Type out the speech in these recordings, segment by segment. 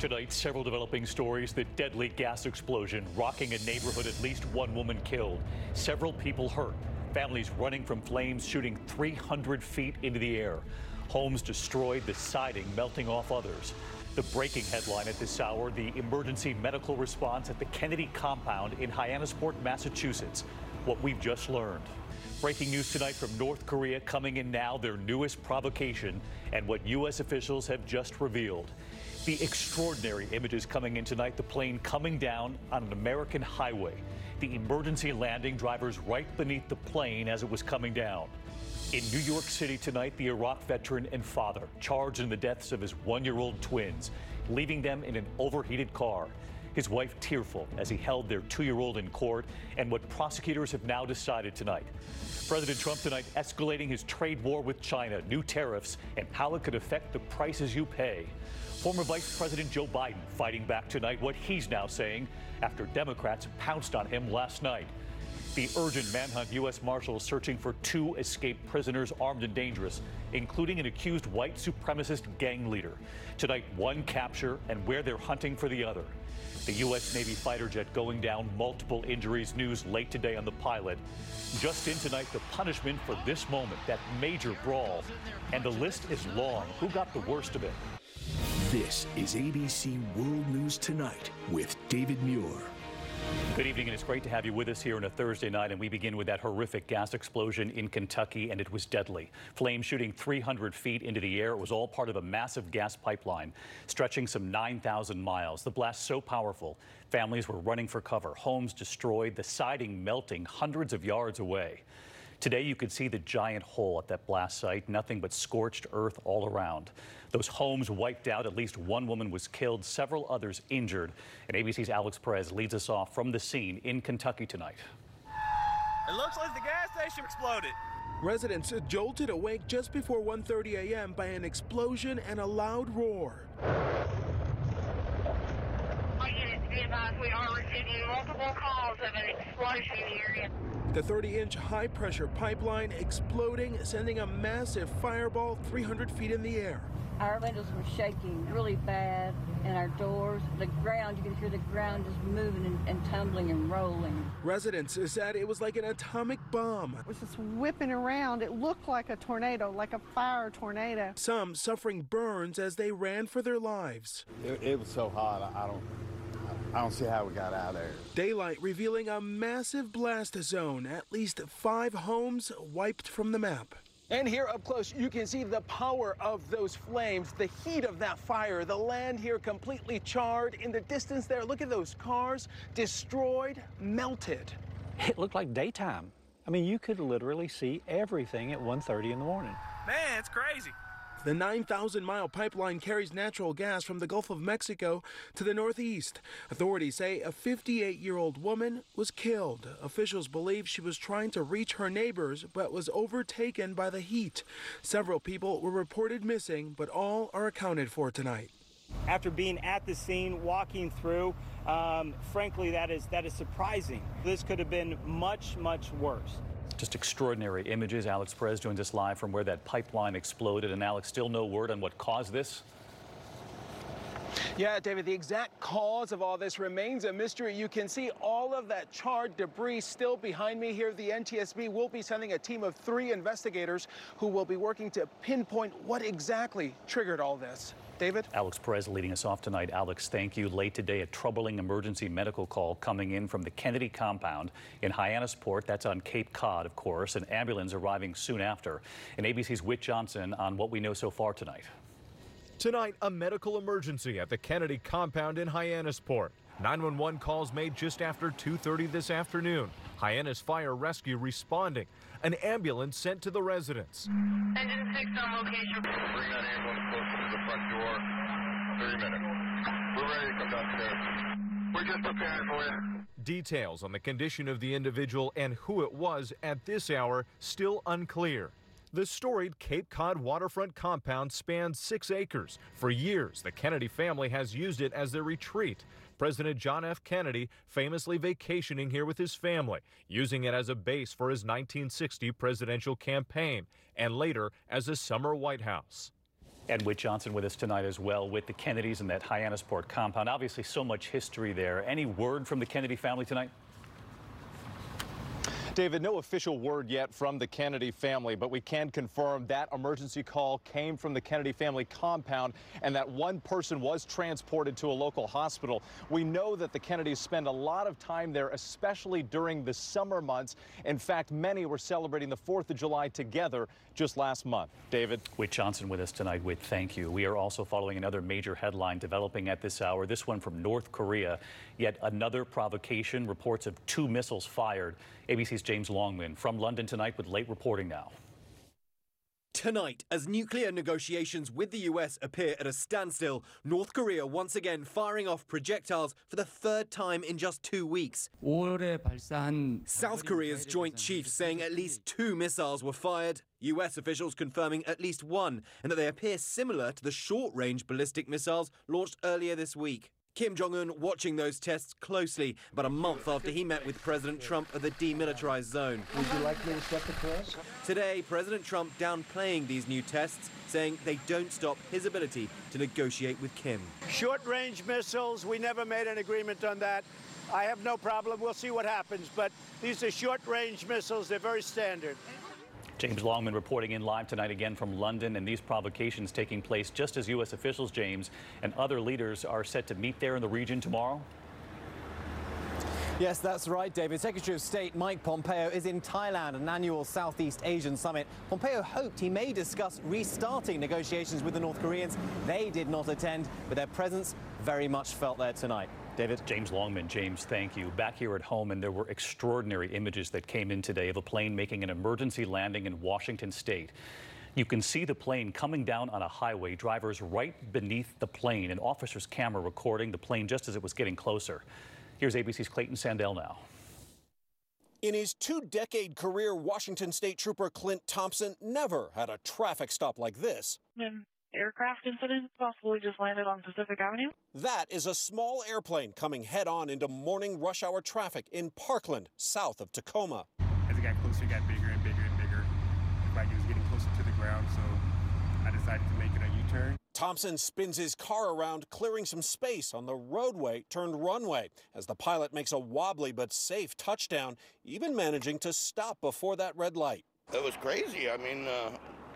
Tonight, several developing stories. The deadly gas explosion rocking a neighborhood, at least one woman killed, several people hurt. Families running from flames shooting 300 feet into the air. Homes destroyed, the siding melting off others. The breaking headline at this hour, the emergency medical response at the Kennedy compound in Hyannisport, Massachusetts. What we've just learned. Breaking news tonight from North Korea coming in now, their newest provocation, and what U.S. officials have just revealed. The extraordinary images coming in tonight, the plane coming down on an American highway. The emergency landing, drivers right beneath the plane as it was coming down. In New York City tonight, the Iraq veteran and father charged in the deaths of his one-year-old twins, leaving them in an overheated car. His wife tearful as he held their 2-year-old in court, and what prosecutors have now decided tonight. President Trump tonight escalating his trade war with China, new tariffs, and how it could affect the prices you pay. Former Vice President Joe Biden fighting back tonight, what he's now saying after Democrats pounced on him last night. The urgent manhunt, U.S. Marshals searching for 2 escaped prisoners armed and dangerous, including an accused white supremacist gang leader. Tonight, one capture and where they're hunting for the other. The U.S. Navy fighter jet going down, multiple injuries, news late today on the pilot. Just in tonight, the punishment for this moment, that major brawl. And the list is long. Who got the worst of it? This is ABC World News Tonight with David Muir. Good evening, and it's great to have you with us here on a Thursday night. And we begin with that horrific gas explosion in Kentucky, and it was deadly. Flames shooting 300 feet into the air. It was all part of a massive gas pipeline stretching some 9,000 miles. The blast so powerful, families were running for cover, homes destroyed, the siding melting hundreds of yards away. Today, you could see the giant hole at that blast site, nothing but scorched earth all around. Those homes wiped out, at least one woman was killed, several others injured. And ABC's Alex Perez leads us off from the scene in Kentucky tonight. It looks like the gas station exploded. Residents jolted awake just before 1:30 a.m. by an explosion and a loud roar. We are receiving multiple calls of an explosion in the area. The 30-inch high-pressure pipeline exploding, sending a massive fireball 300 feet in the air. Our windows were shaking really bad, and our doors, the ground, you could hear the ground just moving and tumbling and rolling. Residents said it was like an atomic bomb. It was just whipping around. It looked like a tornado, like a fire tornado. Some suffering burns as they ran for their lives. It was so hot, I don't see how we got out of there. Daylight revealing a massive blast zone, at least 5 homes wiped from the map. And here up close, you can see the power of those flames, the heat of that fire, the land here completely charred. In the distance there, look at those cars, destroyed, melted. It looked like daytime. I mean, you could literally see everything at 1:30 in the morning. Man, it's crazy. The 9,000-mile pipeline carries natural gas from the Gulf of Mexico to the northeast. Authorities say a 58-year-old woman was killed. Officials believe she was trying to reach her neighbors but was overtaken by the heat. Several people were reported missing, but all are accounted for tonight. After being at the scene, walking through, frankly, that is surprising. This could have been much, much worse. Just extraordinary images. Alex Perez joins us live from where that pipeline exploded. And Alex, still no word on what caused this? Yeah, David, the exact cause of all this remains a mystery. You can see all of that charred debris still behind me here. The NTSB will be sending a team of 3 investigators who will be working to pinpoint what exactly triggered all this. David? Alex Perez leading us off tonight. Alex, thank you. Late today, a troubling emergency medical call coming in from the Kennedy compound in Hyannisport. That's on Cape Cod, of course. An ambulance arriving soon after. And ABC's Whit Johnson on what we know so far tonight. Tonight, a medical emergency at the Kennedy compound in Hyannisport. 911 calls made just after 2:30 this afternoon. Hyannis Fire Rescue responding. An ambulance sent to the residence. Engine 6 on location. Bring that ambulance closer to the front door. 30 minutes. We're ready to come downstairs. We're just preparing for you. Details on the condition of the individual and who it was at this hour still unclear. The storied Cape Cod waterfront compound spans 6 acres. For years, the Kennedy family has used it as their retreat. President John F. Kennedy famously vacationing here with his family, using it as a base for his 1960 presidential campaign, and later as a summer White House. And Whit Johnson with us tonight as well with the Kennedys and that Hyannisport compound. Obviously so much history there. Any word from the Kennedy family tonight? David, no official word yet from the Kennedy family, but we can confirm that emergency call came from the Kennedy family compound and that one person was transported to a local hospital. We know that the Kennedys spend a lot of time there, especially during the summer months. In fact, many were celebrating the 4th of July together just last month. David? Whit Johnson with us tonight. Whit, thank you. We are also following another major headline developing at this hour, this one from North Korea. Yet another provocation, reports of 2 missiles fired. ABC's James Longman from London tonight with late reporting now. Tonight, as nuclear negotiations with the US appear at a standstill, North Korea once again firing off projectiles for the 3rd time in just 2 weeks. South Korea's Joint Chiefs saying at least 2 missiles were fired. US officials confirming at least 1, and that they appear similar to the short-range ballistic missiles launched earlier this week. Kim Jong-un watching those tests closely, about a month after he met with President Trump at the demilitarized zone. Would you like me to step across? Today, President Trump downplaying these new tests, saying they don't stop his ability to negotiate with Kim. Short-range missiles, we never made an agreement on that. I have no problem. We'll see what happens. But these are short-range missiles. They're very standard. James Longman reporting in live tonight again from London, and these provocations taking place just as U.S. officials, James, and other leaders are set to meet there in the region tomorrow. Yes, that's right, David. Secretary of State Mike Pompeo is in Thailand, an annual Southeast Asian summit. Pompeo hoped he may discuss restarting negotiations with the North Koreans. They did not attend, but their presence very much felt there tonight. David? James Longman. James, thank you. Back here at home, and there were extraordinary images that came in today of a plane making an emergency landing in Washington State. You can see the plane coming down on a highway, drivers right beneath the plane, an officer's camera recording the plane just as it was getting closer. Here's ABC's Clayton Sandell now. In his 2-decade career, Washington State Trooper Clint Thompson never had a traffic stop like this. An aircraft incident possibly just landed on Pacific Avenue. That is a small airplane coming head-on into morning rush hour traffic in Parkland, south of Tacoma. As it got closer, it got bigger and bigger and bigger. Looked like it was getting closer to the ground, so I decided to make it a U-turn. Thompson spins his car around, clearing some space on the roadway turned runway as the pilot makes a wobbly but safe touchdown, even managing to stop before that red light. It was crazy. I mean,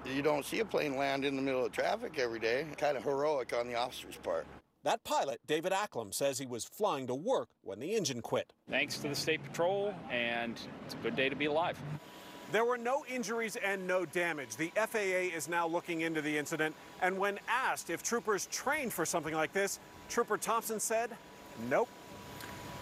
you don't see a plane land in the middle of traffic every day. Kind of heroic on the officer's part. That pilot, David Acklam, says he was flying to work when the engine quit. Thanks to the State Patrol, and it's a good day to be alive. There were no injuries and no damage. The FAA is now looking into the incident, and when asked if troopers trained for something like this, Trooper Thompson said, nope.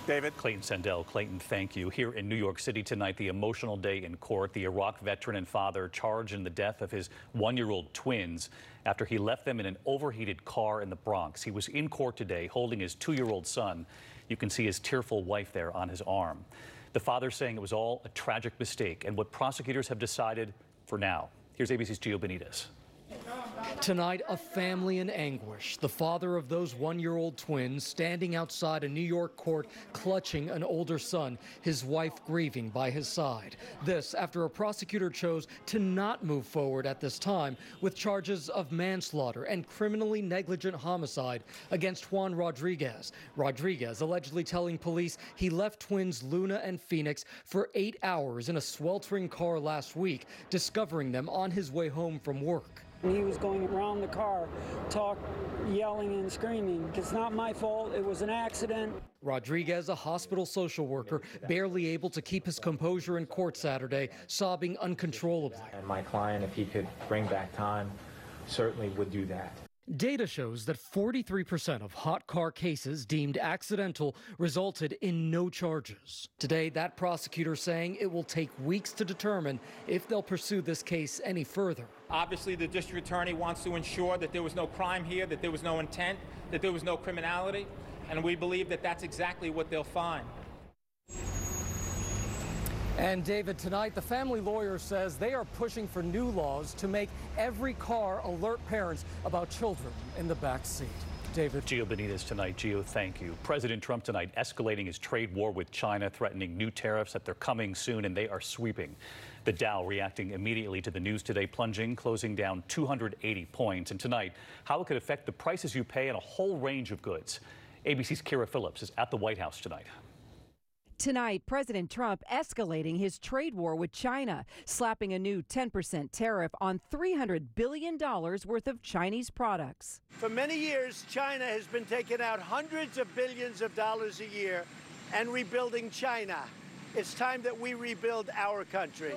David? Clayton Sandell. Clayton, thank you. Here in New York City tonight, the emotional day in court. The Iraq veteran and father charged in the death of his 1-year-old twins after he left them in an overheated car in the Bronx. He was in court today holding his 2-year-old son. You can see his tearful wife there on his arm. The father saying it was all a tragic mistake and what prosecutors have decided for now. Here's ABC's Gio Benitez. Tonight, a family in anguish. The father of those 1-year-old twins standing outside a New York court clutching an older son, his wife grieving by his side. This after a prosecutor chose to not move forward at this time with charges of manslaughter and criminally negligent homicide against Juan Rodriguez. Rodriguez allegedly telling police he left twins Luna and Phoenix for 8 hours in a sweltering car last week, discovering them on his way home from work. He was going around the car, yelling and screaming. It's not my fault. It was an accident. Rodriguez, a hospital social worker, barely able to keep his composure in court Saturday, sobbing uncontrollably. And my client, if he could bring back time, certainly would do that. Data shows that 43% of hot car cases deemed accidental resulted in no charges. Today, that prosecutor saying it will take weeks to determine if they'll pursue this case any further. Obviously, the district attorney wants to ensure that there was no crime here, that there was no intent, that there was no criminality, and we believe that that's exactly what they'll find. And David, tonight, the family lawyer says they are pushing for new laws to make every car alert parents about children in the back seat. David. Gio Benitez tonight. Gio, thank you. President Trump tonight escalating his trade war with China, threatening new tariffs that they're coming soon, and they are sweeping. The Dow reacting immediately to the news today, plunging, closing down 280 points. And tonight, how it could affect the prices you pay on a whole range of goods. ABC's Kira Phillips is at the White House tonight. Tonight, President Trump escalating his trade war with China, slapping a new 10% tariff on $300 billion worth of Chinese products. For many years, China has been taking out hundreds of billions of dollars a year and rebuilding China. It's time that we rebuild our country.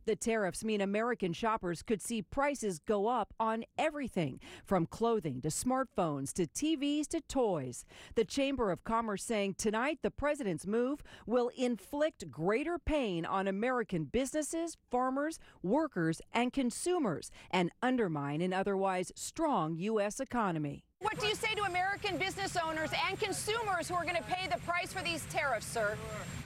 The tariffs mean American shoppers could see prices go up on everything, from clothing to smartphones to TVs to toys. The Chamber of Commerce saying tonight the president's move will inflict greater pain on American businesses, farmers, workers, and consumers, and undermine an otherwise strong U.S. economy. What do you say to American business owners and consumers who are going to pay the price for these tariffs, sir?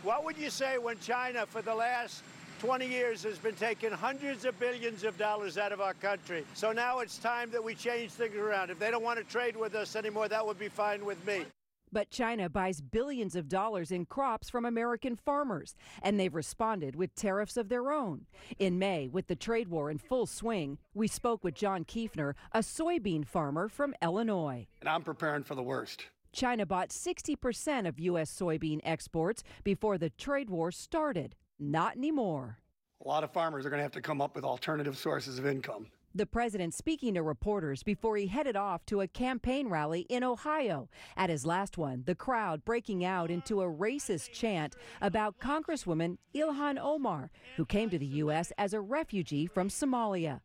What would you say when China, for the last 20 years, has been taking hundreds of billions of dollars out of our country? So now it's time that we change things around. If they don't want to trade with us anymore, that would be fine with me. But China buys billions of dollars in crops from American farmers, and they've responded with tariffs of their own. In May, with the trade war in full swing, we spoke with John Kiefner, a soybean farmer from Illinois. And I'm preparing for the worst. China bought 60% of U.S. soybean exports before the trade war started. Not anymore. A lot of farmers are going to have to come up with alternative sources of income. The president speaking to reporters before he headed off to a campaign rally in Ohio. At his last one, the crowd breaking out into a racist chant about Congresswoman Ilhan Omar, who came to the U.S. as a refugee from Somalia.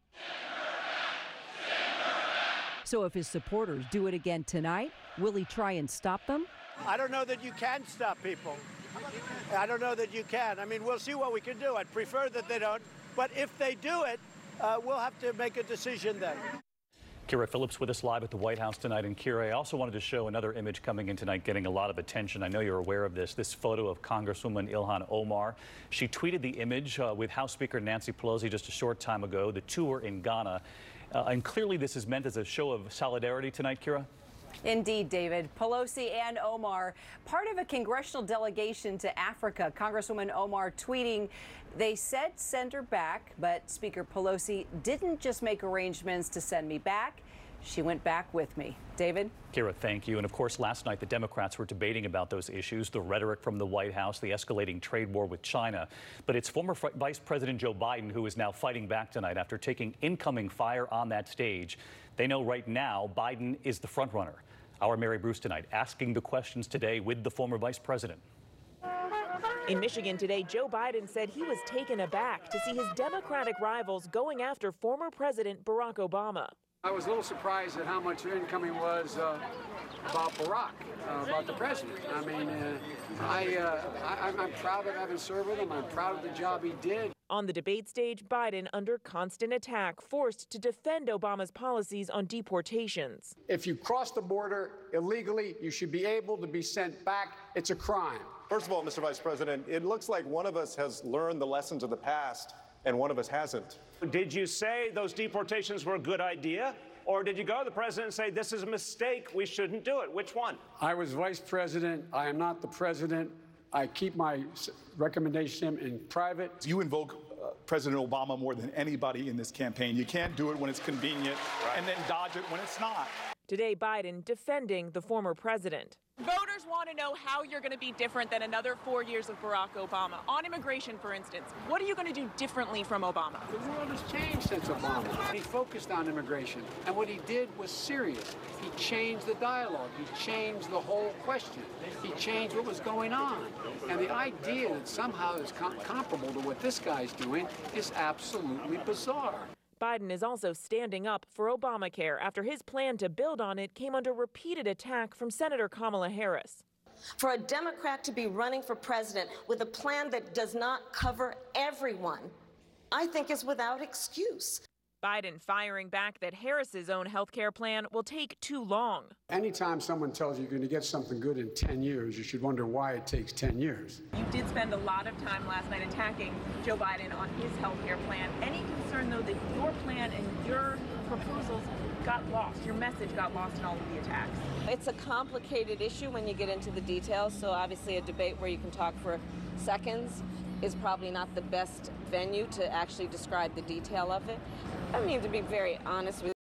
So if his supporters do it again tonight, will he try and stop them? I don't know that you can stop people. I don't know that you can. I mean, we'll see what we can do. I'd prefer that they don't. But if they do it, we'll have to make a decision then. Kira Phillips with us live at the White House tonight. And Kira, I also wanted to show another image coming in tonight getting a lot of attention. I know you're aware of this photo of Congresswoman Ilhan Omar. She tweeted the image with House Speaker Nancy Pelosi just a short time ago. The two were in Ghana. And clearly this is meant as a show of solidarity tonight, Kira? Indeed, David. Pelosi and Omar, part of a congressional delegation to Africa. Congresswoman Omar tweeting, they said send her back, but Speaker Pelosi didn't just make arrangements to send me back. She went back with me. David? Kira, thank you. And of course, last night the Democrats were debating about those issues, the rhetoric from the White House, the escalating trade war with China. But it's former Vice President Joe Biden who is now fighting back tonight after taking incoming fire on that stage. They know right now Biden is the front runner. Our Mary Bruce tonight asking the questions today with the former vice president. In Michigan today, Joe Biden said he was taken aback to see his Democratic rivals going after former President Barack Obama. I was a little surprised at how much incoming was about Barack, about the president. I mean, I'm proud of having served with him. I'm proud of the job he did. On the debate stage, Biden under constant attack, forced to defend Obama's policies on deportations. If you cross the border illegally, you should be able to be sent back. It's a crime. First of all, Mr. Vice President, it looks like one of us has learned the lessons of the past and one of us hasn't. Did you say those deportations were a good idea? Or did you go to the president and say, this is a mistake, we shouldn't do it? Which one? I was vice president. I am not the president. I keep my recommendation in private. You invoke President Obama more than anybody in this campaign. You can't do it when it's convenient and then dodge it when it's not. Today, Biden defending the former president. Voters want to know how you're going to be different than another 4 years of Barack Obama. On immigration, for instance, what are you going to do differently from Obama? The world has changed since Obama. He focused on immigration, and what he did was serious. He changed the dialogue. He changed the whole question. He changed what was going on. And the idea that somehow it's comparable to what this guy's doing is absolutely bizarre. Biden is also standing up for Obamacare after his plan to build on it came under repeated attack from Senator Kamala Harris. For a Democrat to be running for president with a plan that does not cover everyone, I think is without excuse. Biden firing back that Harris's own health care plan will take too long. Anytime someone tells you you're going to get something good in 10 years, you should wonder why it takes 10 years. You did spend a lot of time last night attacking Joe Biden on his health care plan. Any concern, though, that your plan and your proposals got lost, your message got lost in all of the attacks? It's a complicated issue when you get into the details, so obviously a debate where you can talk for seconds. is probably not the best venue to actually describe the detail of it. I mean, to be very honest with